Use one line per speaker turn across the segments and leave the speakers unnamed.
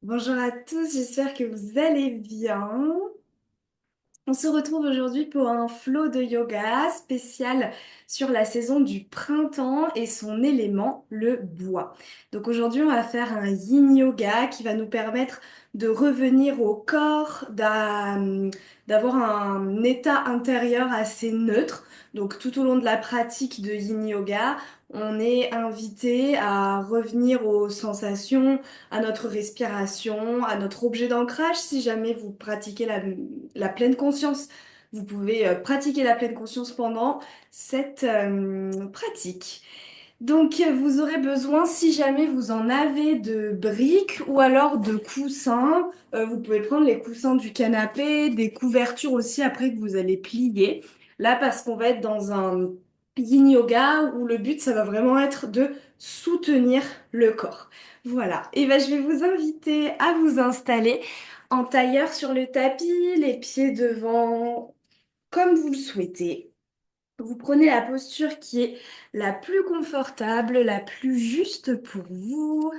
Bonjour à tous, j'espère que vous allez bien. On se retrouve aujourd'hui pour un flow de yoga spécial sur la saison du printemps et son élément, le bois. Donc aujourd'hui, on va faire un yin yoga qui va nous permettre de revenir au corps, d'avoir un état intérieur assez neutre. Donc tout au long de la pratique de yin yoga, on est invité à revenir aux sensations, à notre respiration, à notre objet d'ancrage si jamais vous pratiquez la pleine conscience. Vous pouvez pratiquer la pleine conscience pendant cette pratique. Donc, vous aurez besoin, si jamais vous en avez, de briques ou alors de coussins. Vous pouvez prendre les coussins du canapé, des couvertures aussi après que vous allez plier. Là, parce qu'on va être dans un yin yoga où le but, ça va vraiment être de soutenir le corps. Voilà. Et ben, je vais vous inviter à vous installer en tailleur sur le tapis, les pieds devant, comme vous le souhaitez. Vous prenez la posture qui est la plus confortable, la plus juste pour vous.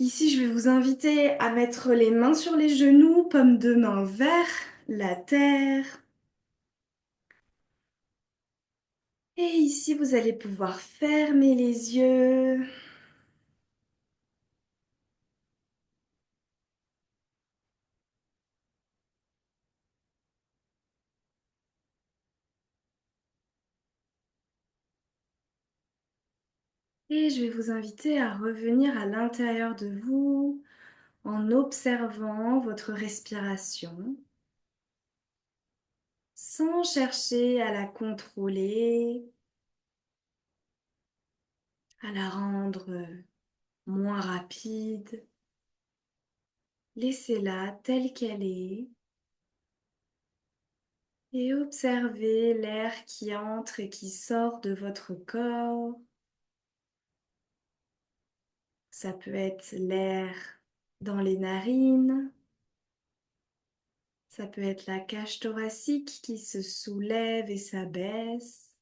Ici, je vais vous inviter à mettre les mains sur les genoux, paumes de main vers la terre. Et ici, vous allez pouvoir fermer les yeux. Et je vais vous inviter à revenir à l'intérieur de vous en observant votre respiration, sans chercher à la contrôler, à la rendre moins rapide. Laissez-la telle qu'elle est et observez l'air qui entre et qui sort de votre corps. Ça peut être l'air dans les narines, ça peut être la cage thoracique qui se soulève et s'abaisse,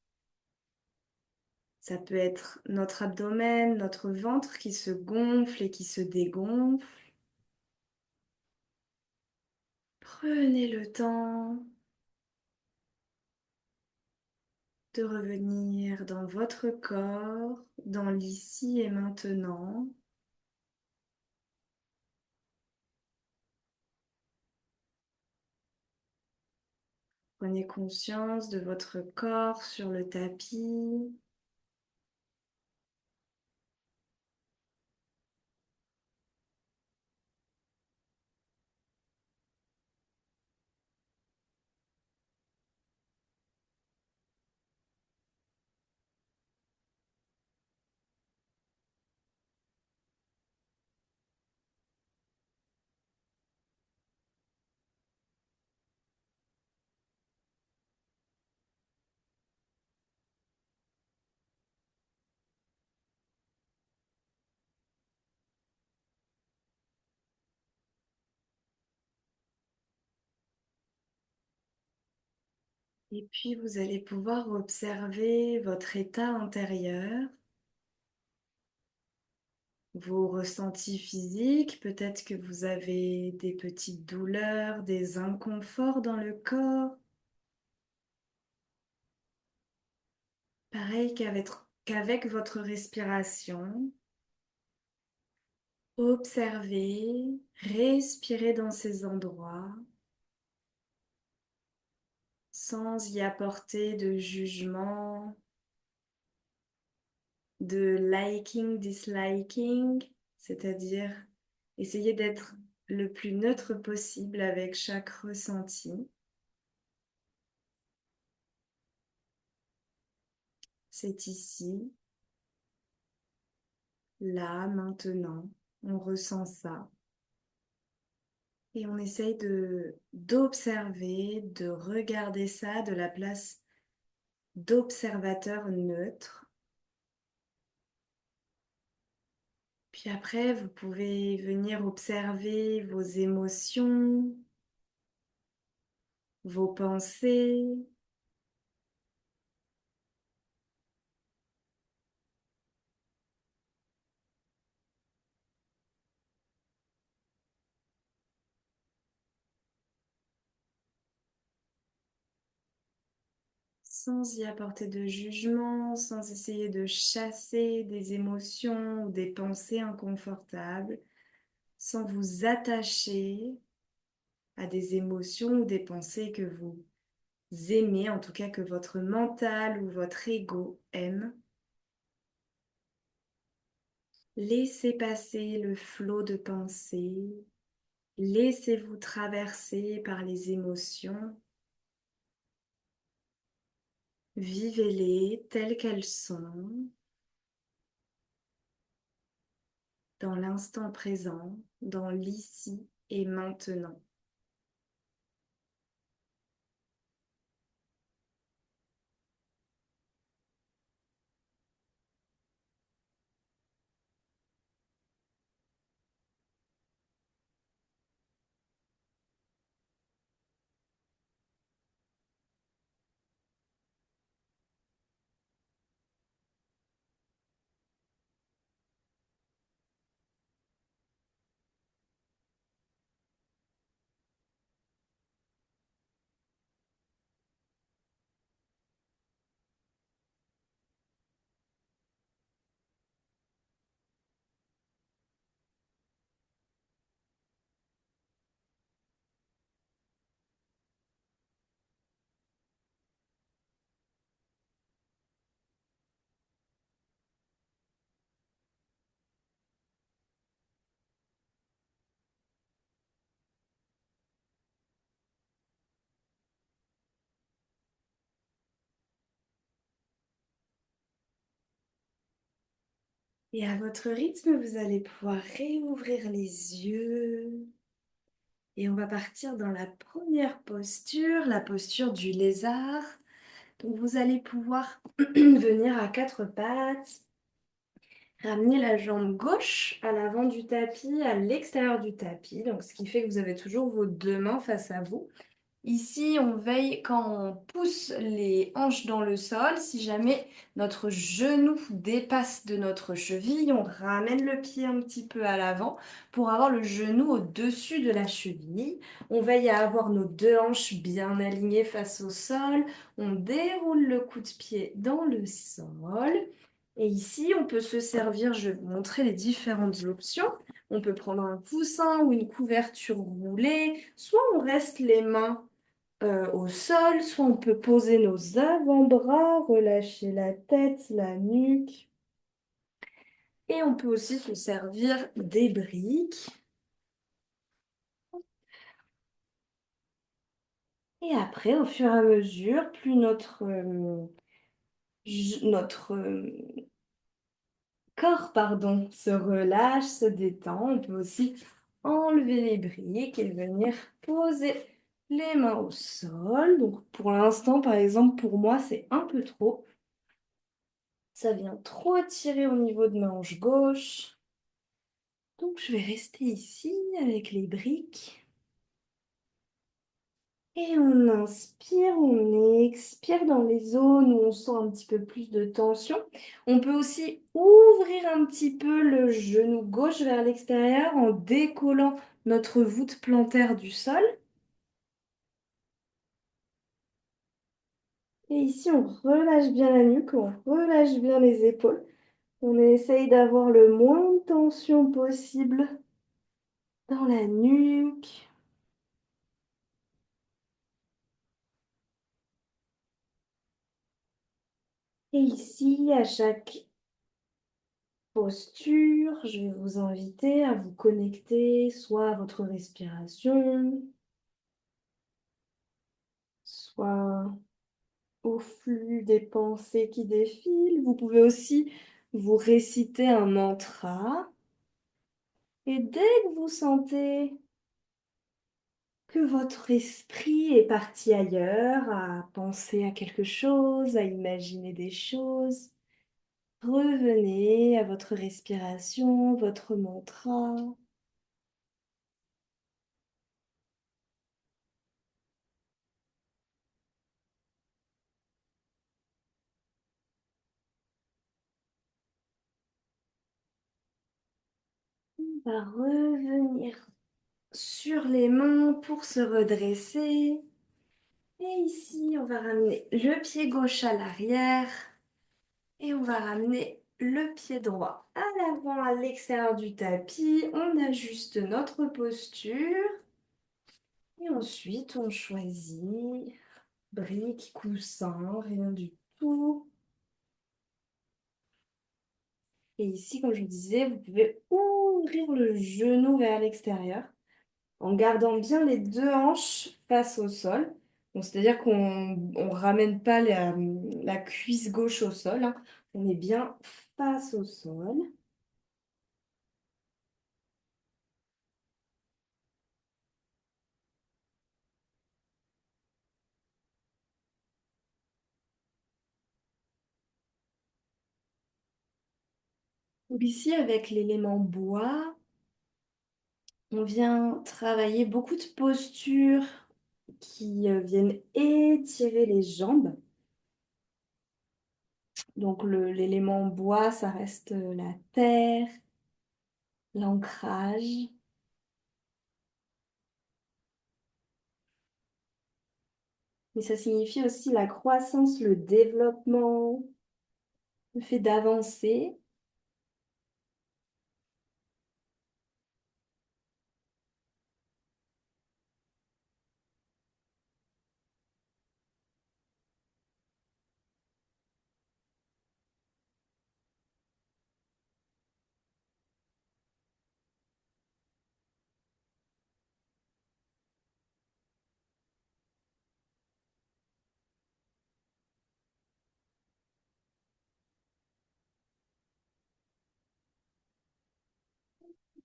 ça peut être notre abdomen, notre ventre qui se gonfle et qui se dégonfle. Prenez le temps de revenir dans votre corps, dans l'ici et maintenant. Prenez conscience de votre corps sur le tapis. Et puis vous allez pouvoir observer votre état intérieur, vos ressentis physiques. Peut-être que vous avez des petites douleurs, des inconforts dans le corps. Pareil qu'avec votre respiration. Observez, respirez dans ces endroits sans y apporter de jugement, de liking, disliking, c'est-à-dire essayer d'être le plus neutre possible avec chaque ressenti. C'est ici, là, maintenant, on ressent ça. Et on essaye d'observer, de regarder ça de la place d'observateur neutre. Puis après, vous pouvez venir observer vos émotions, vos pensées. sans y apporter de jugement, sans essayer de chasser des émotions ou des pensées inconfortables, sans vous attacher à des émotions ou des pensées que vous aimez, en tout cas que votre mental ou votre ego aime. Laissez passer le flot de pensées, laissez-vous traverser par les émotions, vivez-les telles qu'elles sont, dans l'instant présent, dans l'ici et maintenant. Et à votre rythme, vous allez pouvoir réouvrir les yeux. Et on va partir dans la première posture, la posture du lézard. Donc vous allez pouvoir venir à quatre pattes, ramener la jambe gauche à l'avant du tapis, à l'extérieur du tapis. Donc ce qui fait que vous avez toujours vos deux mains face à vous. Ici, on veille quand on pousse les hanches dans le sol. Si jamais notre genou dépasse de notre cheville, on ramène le pied un petit peu à l'avant pour avoir le genou au-dessus de la cheville. On veille à avoir nos deux hanches bien alignées face au sol. On déroule le coup de pied dans le sol. Et ici, on peut se servir, je vais vous montrer les différentes options. On peut prendre un coussin ou une couverture roulée, soit on reste les mains au sol, soit on peut poser nos avant-bras, relâcher la tête, la nuque. Et on peut aussi se servir des briques. Et après, au fur et à mesure, plus notre corps, pardon, se relâche, se détend, on peut aussi enlever les briques et venir poser les mains au sol. Donc pour l'instant, par exemple, pour moi, c'est un peu trop. Ça vient trop tirer au niveau de ma hanche gauche. Donc je vais rester ici avec les briques. Et on inspire, on expire dans les zones où on sent un petit peu plus de tension. On peut aussi ouvrir un petit peu le genou gauche vers l'extérieur en décollant notre voûte plantaire du sol. Et ici, on relâche bien la nuque, on relâche bien les épaules. On essaye d'avoir le moins de tension possible dans la nuque. Et ici, à chaque posture, je vais vous inviter à vous connecter soit à votre respiration, soit au flux des pensées qui défilent. Vous pouvez aussi vous réciter un mantra. Et dès que vous sentez que votre esprit est parti ailleurs, à penser à quelque chose, à imaginer des choses, revenez à votre respiration, votre mantra. On va revenir sur les mains pour se redresser. Et ici, on va ramener le pied gauche à l'arrière et on va ramener le pied droit à l'avant, à l'extérieur du tapis. On ajuste notre posture et ensuite on choisit brique, coussin, rien du tout. Et ici, comme je vous disais, vous pouvez ouvrir le genou vers l'extérieur en gardant bien les deux hanches face au sol. Donc, c'est-à-dire qu'on ne ramène pas la cuisse gauche au sol, hein. On est bien face au sol. Donc ici, avec l'élément bois, on vient travailler beaucoup de postures qui viennent étirer les jambes. Donc l'élément bois, ça reste la terre, l'ancrage. Mais ça signifie aussi la croissance, le développement, le fait d'avancer.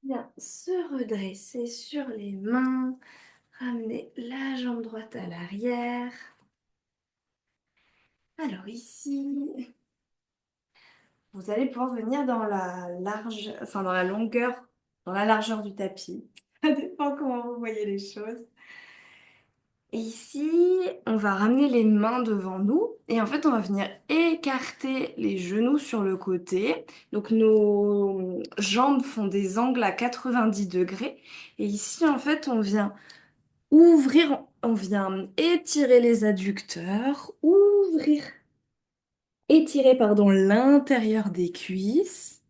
Bien, se redresser sur les mains, ramener la jambe droite à l'arrière. Alors ici, vous allez pouvoir venir dans la large, enfin dans la longueur, dans la largeur du tapis. Ça dépend comment vous voyez les choses. Et ici, on va ramener les mains devant nous et en fait, on va venir écarter les genoux sur le côté. Donc, nos jambes font des angles à 90 degrés. Et ici, en fait, on vient ouvrir, on vient étirer les adducteurs, étirer, pardon, l'intérieur des cuisses.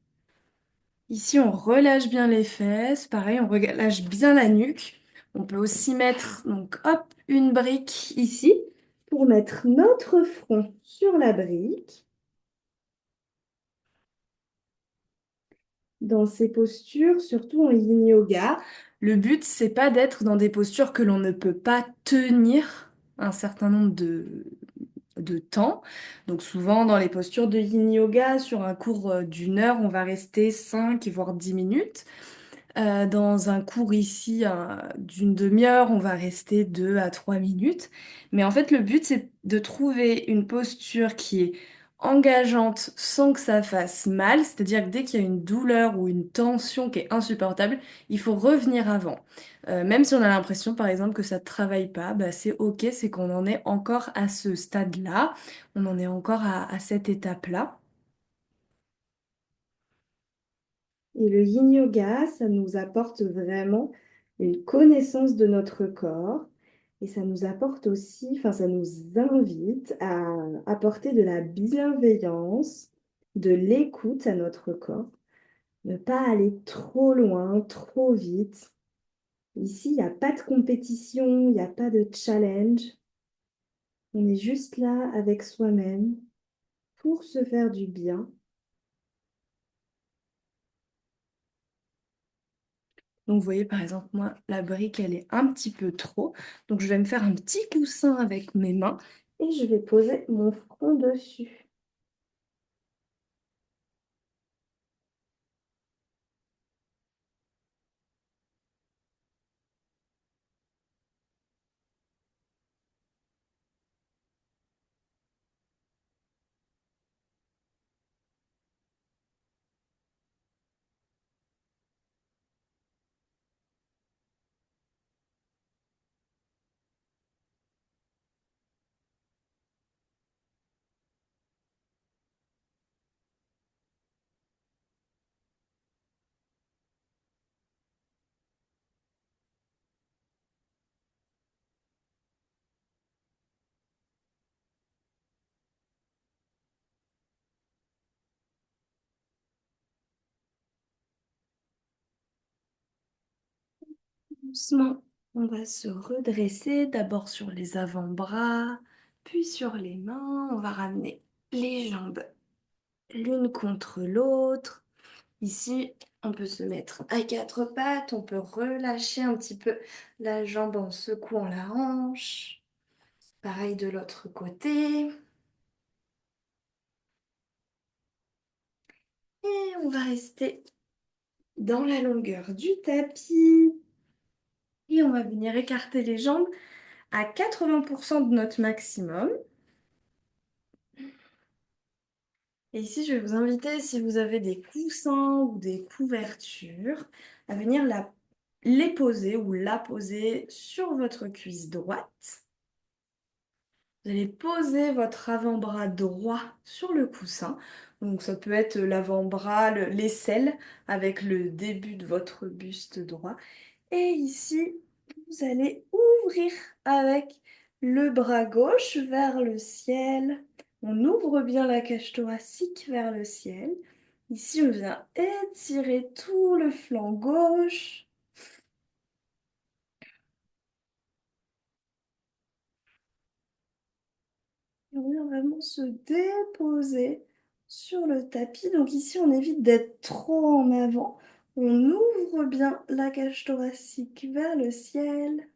Ici, on relâche bien les fesses. Pareil, on relâche bien la nuque. On peut aussi mettre, donc, hop, une brique ici pour mettre notre front sur la brique. Dans ces postures, surtout en yin yoga, le but, c'est pas d'être dans des postures que l'on ne peut pas tenir un certain nombre de temps. Donc souvent dans les postures de yin yoga, sur un cours d'une heure, on va rester 5 voire 10 minutes. Dans un cours ici d'une demi-heure, on va rester 2 à 3 minutes. Mais en fait, le but, c'est de trouver une posture qui est engageante sans que ça fasse mal. C'est-à-dire que dès qu'il y a une douleur ou une tension qui est insupportable, il faut revenir avant. Même si on a l'impression, par exemple, que ça ne travaille pas, bah, c'est OK, c'est qu'on en est encore à ce stade-là. On en est encore à cette étape-là. Et le yin yoga, ça nous apporte vraiment une connaissance de notre corps et ça nous apporte aussi, enfin, ça nous invite à apporter de la bienveillance, de l'écoute à notre corps, ne pas aller trop loin, trop vite. Ici, il n'y a pas de compétition, il n'y a pas de challenge. On est juste là avec soi-même pour se faire du bien. Donc, vous voyez, par exemple, moi, la brique, elle est un petit peu trop. Donc, je vais me faire un petit coussin avec mes mains et je vais poser mon front dessus. Doucement, on va se redresser d'abord sur les avant-bras, puis sur les mains. On va ramener les jambes l'une contre l'autre. Ici, on peut se mettre à quatre pattes, on peut relâcher un petit peu la jambe en secouant la hanche. Pareil de l'autre côté. Et on va rester dans la longueur du tapis. Et on va venir écarter les jambes à 80% de notre maximum. Et ici, je vais vous inviter, si vous avez des coussins ou des couvertures, à venir les poser ou la poser sur votre cuisse droite. Vous allez poser votre avant-bras droit sur le coussin. Donc ça peut être l'avant-bras, l'aisselle avec le début de votre buste droit. Et ici, vous allez ouvrir avec le bras gauche vers le ciel. On ouvre bien la cage thoracique vers le ciel. Ici, on vient étirer tout le flanc gauche. Et on vient vraiment se déposer sur le tapis. Donc ici, on évite d'être trop en avant. On ouvre bien la cage thoracique vers le ciel.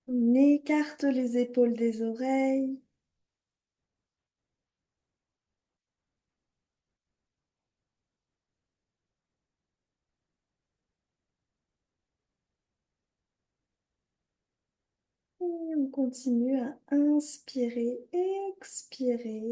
On écarte les épaules des oreilles. Et on continue à inspirer, expirer.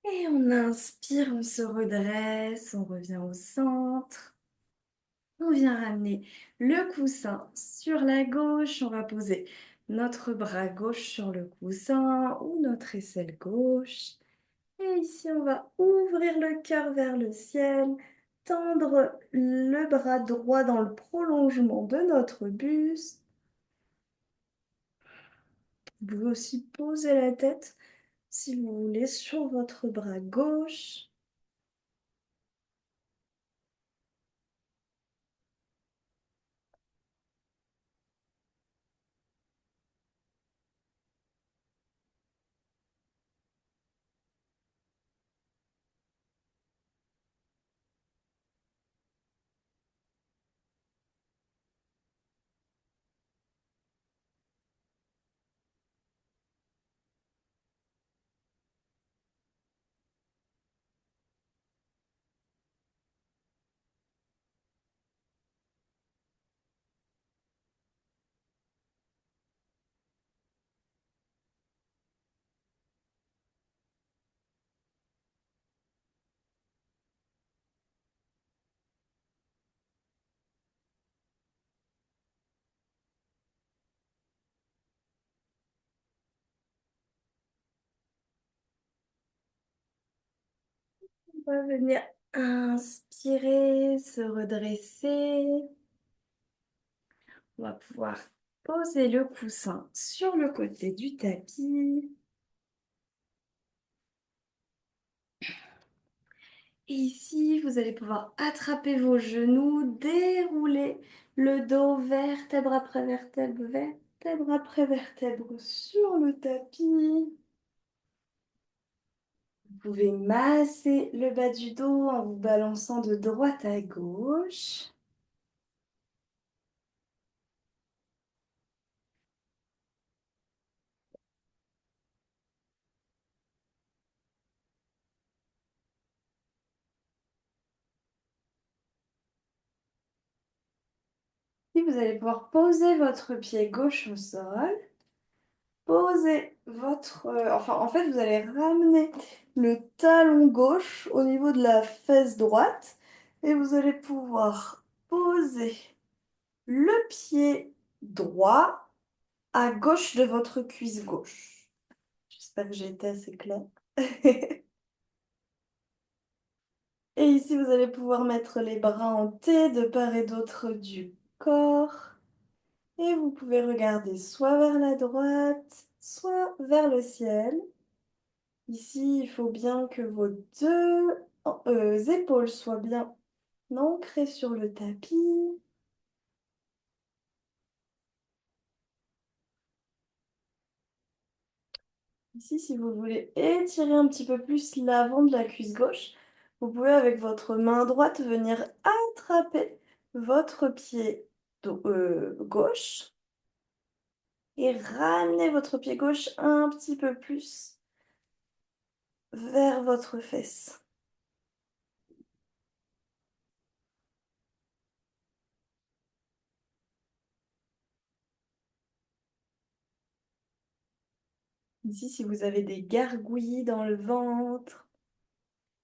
Et on inspire, on se redresse, on revient au centre. On vient ramener le coussin sur la gauche. On va poser notre bras gauche sur le coussin ou notre aisselle gauche. Et ici, on va ouvrir le cœur vers le ciel, tendre le bras droit dans le prolongement de notre buste. Vous pouvez aussi poser la tête, si vous voulez, sur votre bras gauche. On va venir inspirer, se redresser. On va pouvoir poser le coussin sur le côté du tapis. Et ici, vous allez pouvoir attraper vos genoux, dérouler le dos vertèbre après vertèbre, vertèbre après vertèbre sur le tapis. Vous pouvez masser le bas du dos en vous balançant de droite à gauche. Puis vous allez pouvoir poser votre pied gauche au sol. Posez votre... enfin, en fait, vous allez ramener le talon gauche au niveau de la fesse droite et vous allez pouvoir poser le pied droit à gauche de votre cuisse gauche. J'espère que j'ai été assez claire. Et ici, vous allez pouvoir mettre les bras en T de part et d'autre du corps. Et vous pouvez regarder soit vers la droite, soit vers le ciel. Ici, il faut bien que vos deux épaules soient bien ancrées sur le tapis. Ici, si vous voulez étirer un petit peu plus l'avant de la cuisse gauche, vous pouvez avec votre main droite venir attraper votre pied gauche et ramener votre pied gauche un petit peu plus vers votre fesse. Ici, si vous avez des gargouillis dans le ventre,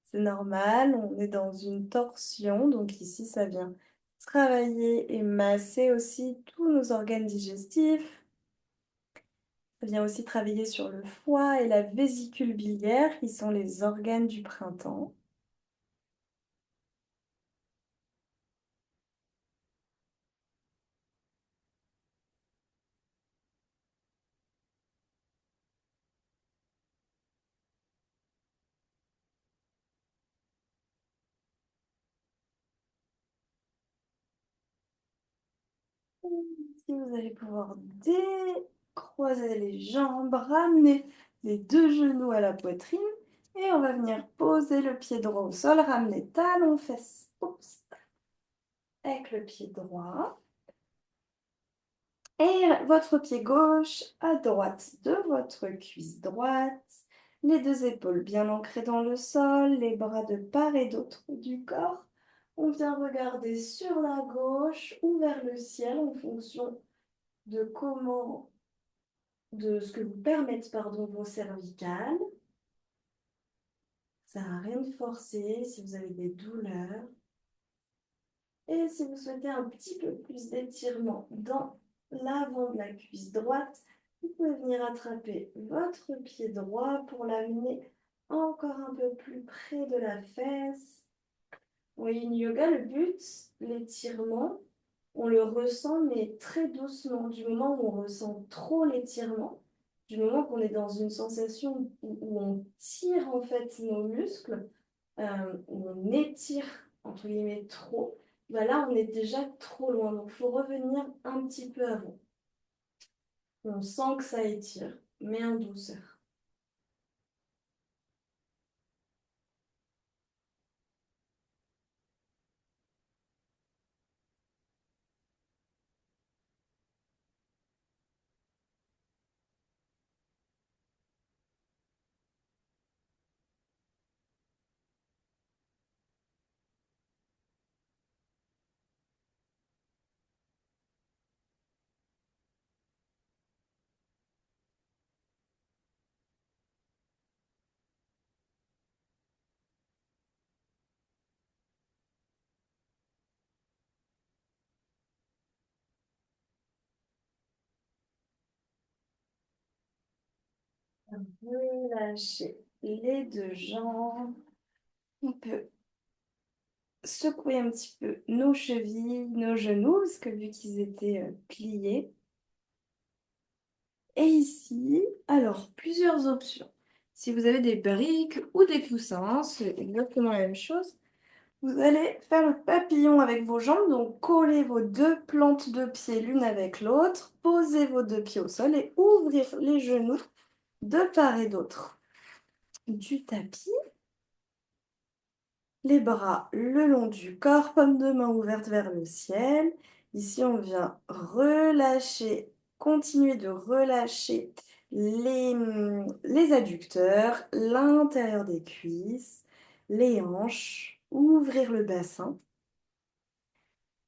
c'est normal, on est dans une torsion, donc ici, ça vient travailler et masser aussi tous nos organes digestifs. Ça vient aussi travailler sur le foie et la vésicule biliaire, qui sont les organes du printemps. Ici, vous allez pouvoir décroiser les jambes, ramener les deux genoux à la poitrine et on va venir poser le pied droit au sol, ramener talon, fesses, oups, avec le pied droit. Et votre pied gauche à droite de votre cuisse droite. Les deux épaules bien ancrées dans le sol, les bras de part et d'autre du corps. On vient regarder sur la gauche ou vers le ciel en fonction de de ce que vous permettent, pardon, vos cervicales. Ça sert à rien de forcer si vous avez des douleurs. Et si vous souhaitez un petit peu plus d'étirement dans l'avant de la cuisse droite, vous pouvez venir attraper votre pied droit pour l'amener encore un peu plus près de la fesse. Oui, in yoga, le but, l'étirement, on le ressent, mais très doucement. Du moment où on ressent trop l'étirement, du moment qu'on est dans une sensation où on tire en fait nos muscles, où on étire entre guillemets trop, bah là on est déjà trop loin. Donc il faut revenir un petit peu avant. On sent que ça étire, mais en douceur. Relâchez les deux jambes. On peut secouer un petit peu nos chevilles, nos genoux, parce que vu qu'ils étaient pliés. Et ici, alors, plusieurs options. Si vous avez des briques ou des coussins, c'est exactement la même chose. Vous allez faire le papillon avec vos jambes, donc collez vos deux plantes de pied l'une avec l'autre, posez vos deux pieds au sol et ouvrir les genoux de part et d'autre du tapis. Les bras le long du corps, paume de main ouverte vers le ciel. Ici, on vient relâcher, continuer de relâcher les adducteurs, l'intérieur des cuisses, les hanches, ouvrir le bassin.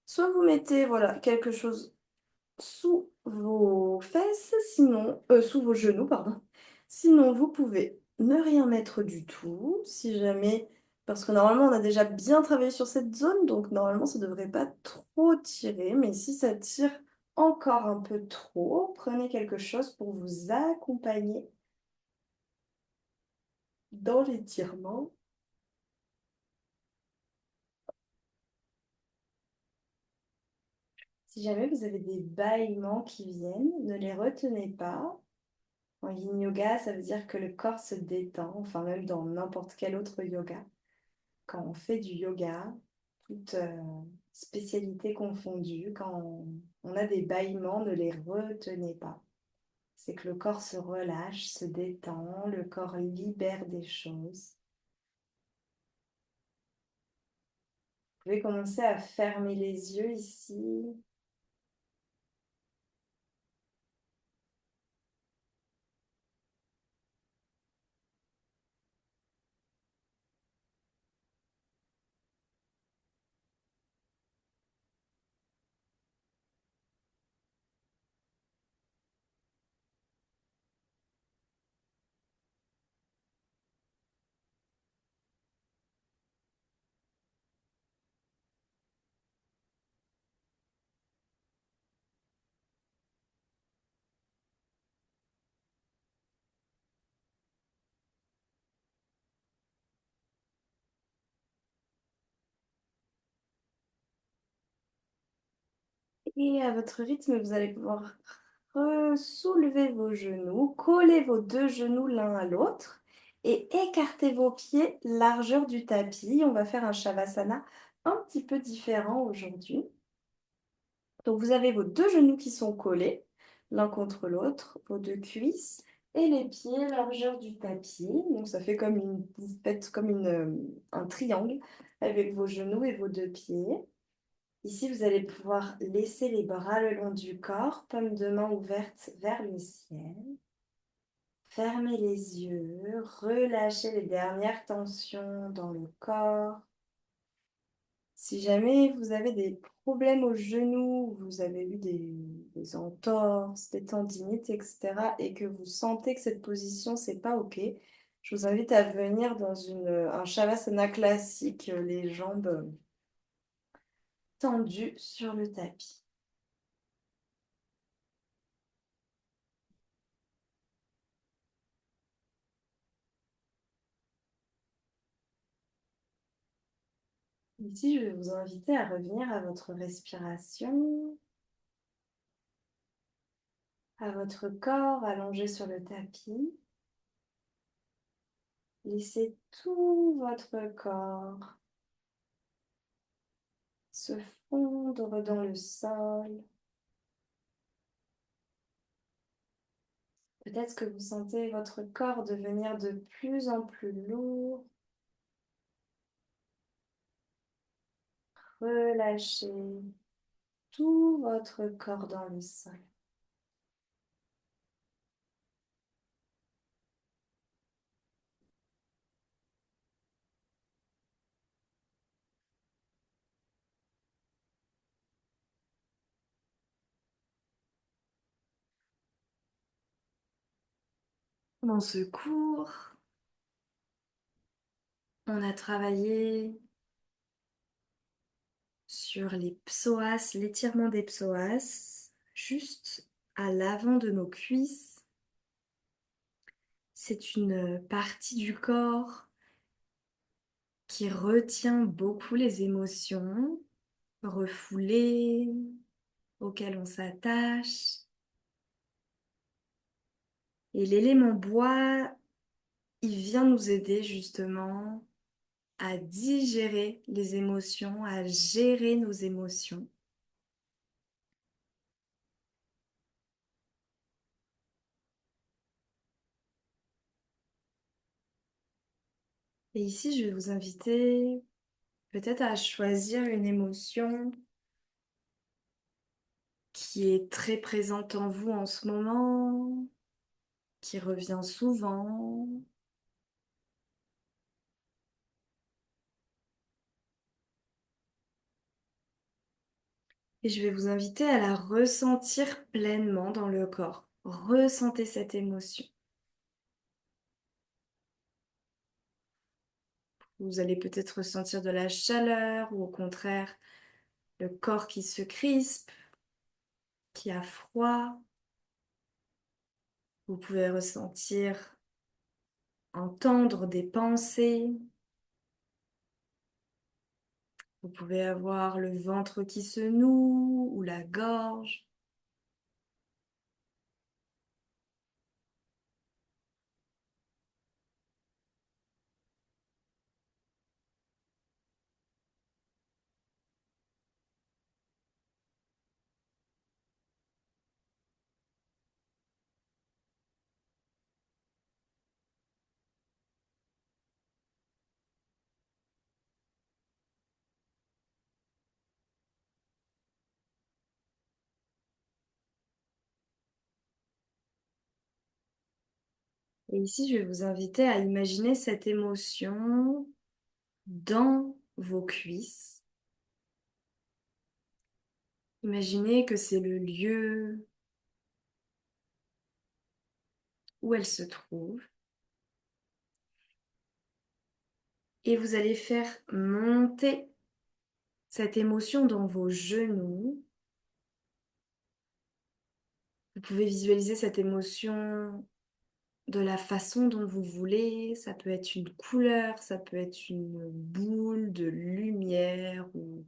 Soit vous mettez voilà, quelque chose sous vos fesses, sinon, sous vos genoux, pardon. Sinon, vous pouvez ne rien mettre du tout, si jamais, parce que normalement, on a déjà bien travaillé sur cette zone, donc normalement, ça ne devrait pas trop tirer, mais si ça tire encore un peu trop, prenez quelque chose pour vous accompagner dans l'étirement. Si jamais vous avez des bâillements qui viennent, ne les retenez pas. En yin yoga, ça veut dire que le corps se détend, enfin même dans n'importe quel autre yoga. Quand on fait du yoga, toute spécialité confondue, quand on a des bâillements, ne les retenez pas. C'est que le corps se relâche, se détend, le corps libère des choses. Vous pouvez commencer à fermer les yeux ici. Et à votre rythme, vous allez pouvoir soulever vos genoux, coller vos deux genoux l'un à l'autre et écarter vos pieds largeur du tapis. On va faire un shavasana un petit peu différent aujourd'hui. Donc vous avez vos deux genoux qui sont collés l'un contre l'autre, vos deux cuisses et les pieds largeur du tapis. Donc ça fait comme vous faites comme un triangle avec vos genoux et vos deux pieds. Ici, vous allez pouvoir laisser les bras le long du corps, paume de main ouverte vers le ciel. Fermez les yeux, relâchez les dernières tensions dans le corps. Si jamais vous avez des problèmes aux genoux, vous avez eu des entorses, des tendinites, etc., et que vous sentez que cette position, c'est pas OK, je vous invite à venir dans un Shavasana classique, les jambes tendues sur le tapis. Ici, je vais vous inviter à revenir à votre respiration, à votre corps allongé sur le tapis. Laissez tout votre corps se fondre dans le sol. Peut-être que vous sentez votre corps devenir de plus en plus lourd. Relâchez tout votre corps dans le sol. Dans ce cours, on a travaillé sur les psoas, l'étirement des psoas, juste à l'avant de nos cuisses. C'est une partie du corps qui retient beaucoup les émotions refoulées, auxquelles on s'attache. Et l'élément bois, il vient nous aider justement à digérer les émotions, à gérer nos émotions. Et ici, je vais vous inviter peut-être à choisir une émotion qui est très présente en vous en ce moment, qui revient souvent. Et je vais vous inviter à la ressentir pleinement dans le corps. Ressentez cette émotion. Vous allez peut-être ressentir de la chaleur ou au contraire le corps qui se crispe, qui a froid. Vous pouvez ressentir entendre des pensées. Vous pouvez avoir le ventre qui se noue ou la gorge. Et ici, je vais vous inviter à imaginer cette émotion dans vos cuisses. Imaginez que c'est le lieu où elle se trouve. Et vous allez faire monter cette émotion dans vos genoux. Vous pouvez visualiser cette émotion de la façon dont vous voulez. Ça peut être une couleur, ça peut être une boule de lumière ou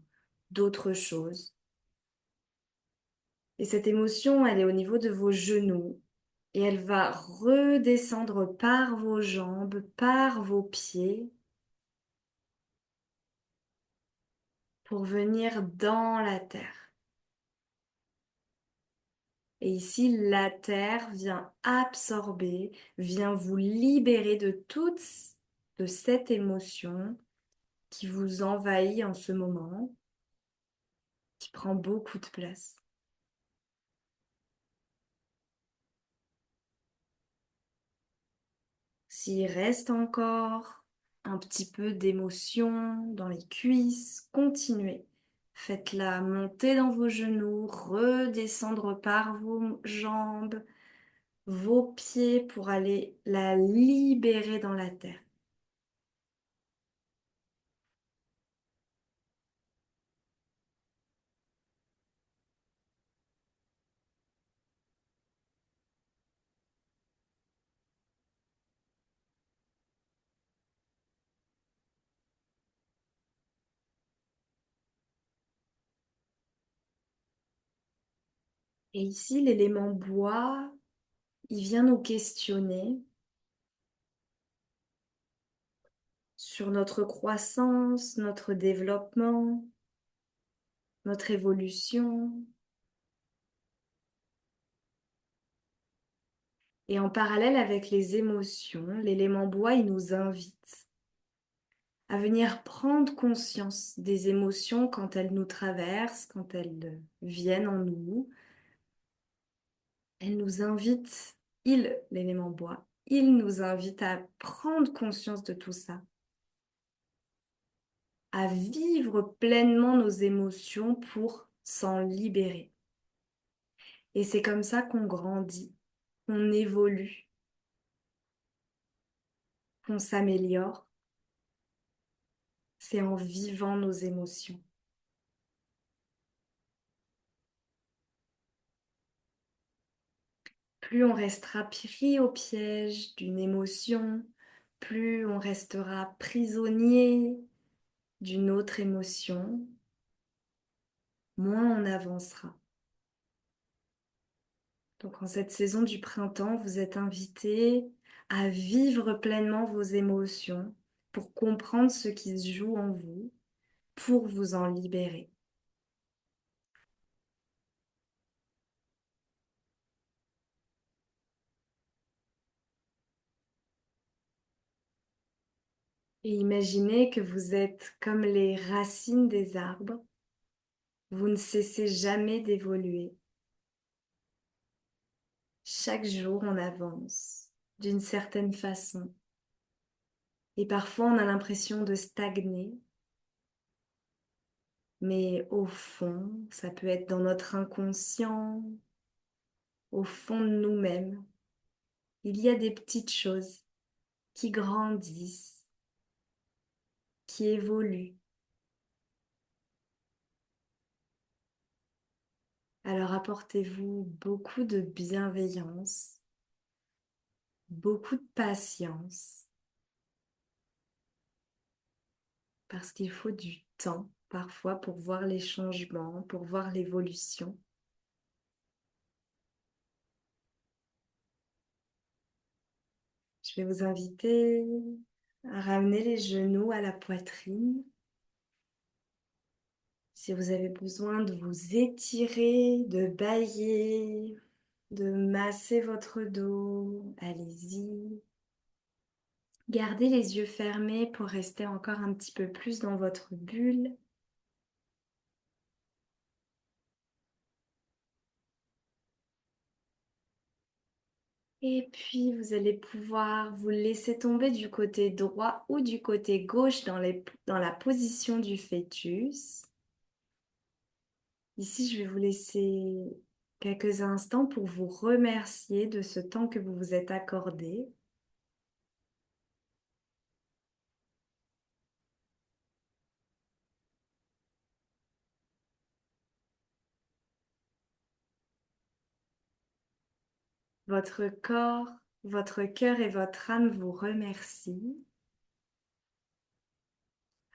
d'autres choses. Et cette émotion, elle est au niveau de vos genoux et elle va redescendre par vos jambes, par vos pieds pour venir dans la terre. Et ici, la terre vient absorber, vient vous libérer de cette émotion qui vous envahit en ce moment, qui prend beaucoup de place. S'il reste encore un petit peu d'émotion dans les cuisses, continuez. Faites-la monter dans vos genoux, redescendre par vos jambes, vos pieds pour aller la libérer dans la terre. Et ici, l'élément bois, il vient nous questionner sur notre croissance, notre développement, notre évolution. Et en parallèle avec les émotions, l'élément bois, il nous invite à venir prendre conscience des émotions quand elles nous traversent, quand elles viennent en nous. Elle nous invite, l'élément bois, il nous invite à prendre conscience de tout ça, à vivre pleinement nos émotions pour s'en libérer. Et c'est comme ça qu'on grandit, qu'on évolue, qu'on s'améliore. C'est en vivant nos émotions. Plus on restera pris au piège d'une émotion, plus on restera prisonnier d'une autre émotion, moins on avancera. Donc en cette saison du printemps, vous êtes invité à vivre pleinement vos émotions pour comprendre ce qui se joue en vous, pour vous en libérer. Et imaginez que vous êtes comme les racines des arbres. Vous ne cessez jamais d'évoluer. Chaque jour, on avance d'une certaine façon. Et parfois, on a l'impression de stagner. Mais au fond, ça peut être dans notre inconscient, au fond de nous-mêmes. Il y a des petites choses qui grandissent, qui évoluent. Alors apportez-vous beaucoup de bienveillance, beaucoup de patience parce qu'il faut du temps parfois pour voir les changements, pour voir l'évolution. Je vais vous inviter à ramener les genoux à la poitrine. Si vous avez besoin de vous étirer, de bâiller, de masser votre dos, allez-y. Gardez les yeux fermés pour rester encore un petit peu plus dans votre bulle. Et puis, vous allez pouvoir vous laisser tomber du côté droit ou du côté gauche dans la position du fœtus. Ici, je vais vous laisser quelques instants pour vous remercier de ce temps que vous vous êtes accordé. Votre corps, votre cœur et votre âme vous remercient.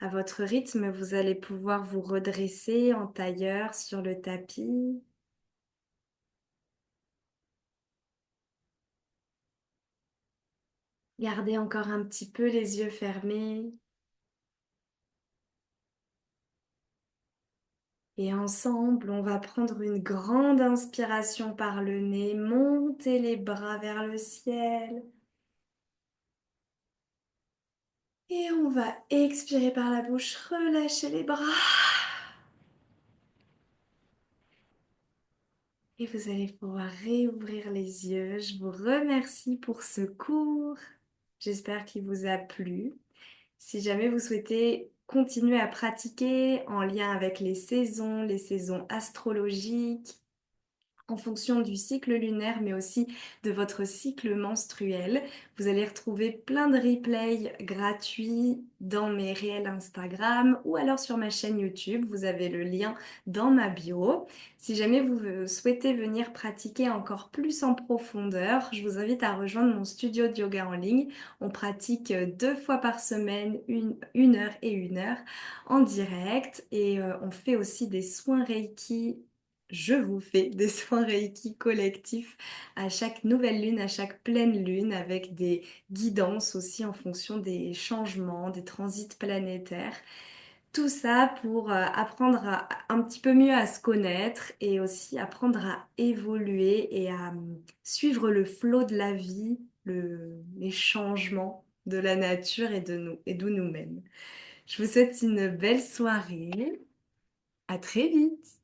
À votre rythme, vous allez pouvoir vous redresser en tailleur sur le tapis. Gardez encore un petit peu les yeux fermés. Et ensemble, on va prendre une grande inspiration par le nez, monter les bras vers le ciel. Et on va expirer par la bouche, relâcher les bras. Et vous allez pouvoir réouvrir les yeux. Je vous remercie pour ce cours. J'espère qu'il vous a plu. Si jamais vous souhaitez continuer à pratiquer en lien avec les saisons astrologiques, en fonction du cycle lunaire, mais aussi de votre cycle menstruel. Vous allez retrouver plein de replays gratuits dans mes réels Instagram ou alors sur ma chaîne YouTube. Vous avez le lien dans ma bio. Si jamais vous souhaitez venir pratiquer encore plus en profondeur, je vous invite à rejoindre mon studio de yoga en ligne. On pratique 2 fois par semaine, une heure et une heure en direct et on fait aussi des soins Reiki. Je vous fais des soins Reiki collectifs à chaque nouvelle lune, à chaque pleine lune, avec des guidances aussi en fonction des changements, des transits planétaires. Tout ça pour apprendre un petit peu mieux à se connaître et aussi apprendre à évoluer et à suivre le flot de la vie, les changements de la nature et de nous et de nous-mêmes. Je vous souhaite une belle soirée. À très vite!